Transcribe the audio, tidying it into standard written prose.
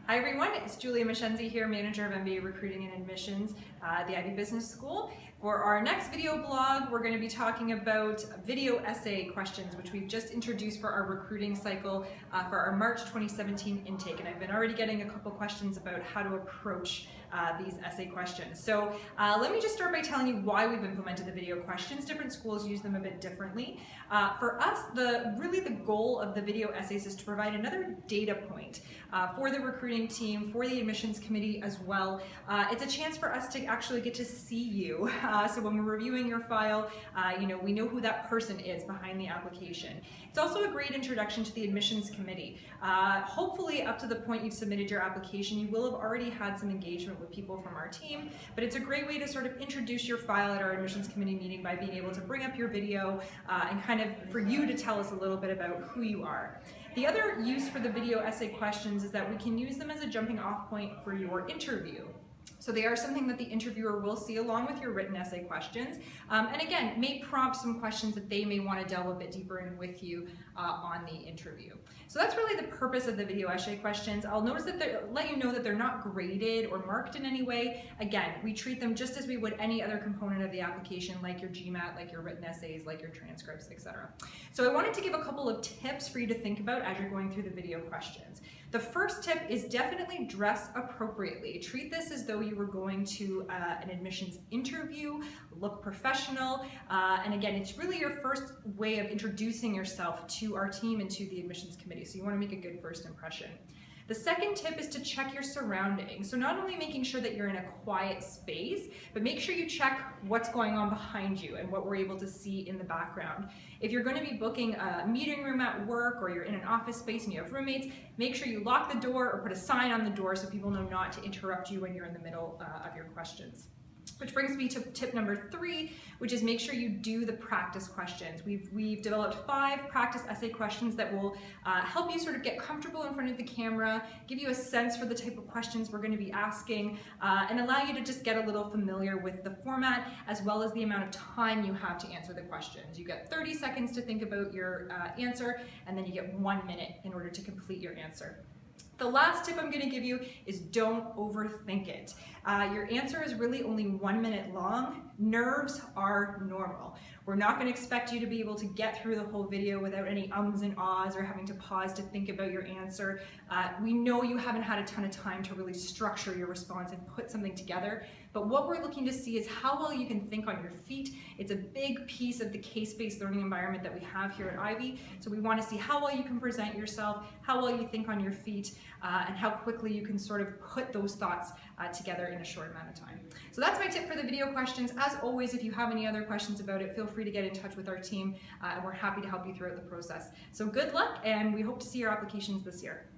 Hi everyone, it's Julia Michienzi here, Manager of MBA Recruiting and Admissions at the Ivey Business School. For our next video blog, we're going to be talking about video essay questions, which we've just introduced for our recruiting cycle for our March 2017 intake. And I've been already getting a couple questions about how to approach these essay questions. So let me just start by telling you why we've implemented the video questions. Different schools use them a bit differently. For us, really the goal of the video essays is to provide another data point for the recruiting team, for the admissions committee as well. It's a chance for us to actually get to see you. So when we're reviewing your file, we know who that person is behind the application. It's also a great introduction to the admissions committee. Hopefully up to the point you've submitted your application, you will have already had some engagement with people from our team, but it's a great way to sort of introduce your file at our admissions committee meeting by being able to bring up your video and kind of for you to tell us a little bit about who you are. The other use for the video essay questions is that we can use them as a jumping off point for your interview. So they are something that the interviewer will see along with your written essay questions. And again, may prompt some questions that they may want to delve a bit deeper in with you on the interview. So that's really the purpose of the video essay questions. I'll notice that let you know that they're not graded or marked in any way. Again, we treat them just as we would any other component of the application, like your GMAT, like your written essays, like your transcripts, etc. So I wanted to give a couple of tips for you to think about as you're going through the video questions. The first tip is definitely dress appropriately. Treat this as though you were going to an admissions interview, look professional, and again, it's really your first way of introducing yourself to our team and to the admissions committee, so you want to make a good first impression. The second tip is to check your surroundings. So not only making sure that you're in a quiet space, but make sure you check what's going on behind you and what we're able to see in the background. If you're going to be booking a meeting room at work or you're in an office space and you have roommates, make sure you lock the door or put a sign on the door so people know not to interrupt you when you're in the middle of your questions. Which brings me to tip number 3, which is make sure you do the practice questions. We've developed 5 practice essay questions that will help you sort of get comfortable in front of the camera, give you a sense for the type of questions we're going to be asking, and allow you to just get a little familiar with the format as well as the amount of time you have to answer the questions. You get 30 seconds to think about your answer, and then you get 1 minute in order to complete your answer. The last tip I'm going to give you is don't overthink it. Your answer is really only 1 minute long. Nerves are normal. We're not going to expect you to be able to get through the whole video without any ums and ahs or having to pause to think about your answer. We know you haven't had a ton of time to really structure your response and put something together, but what we're looking to see is how well you can think on your feet. It's a big piece of the case-based learning environment that we have here at Ivey, so we want to see how well you can present yourself, how well you think on your feet, and how quickly you can sort of put those thoughts together in a short amount of time. So that's my tip for the video questions. As always, if you have any other questions about it, feel free to get in touch with our team, and we're happy to help you throughout the process. So good luck, and we hope to see your applications this year.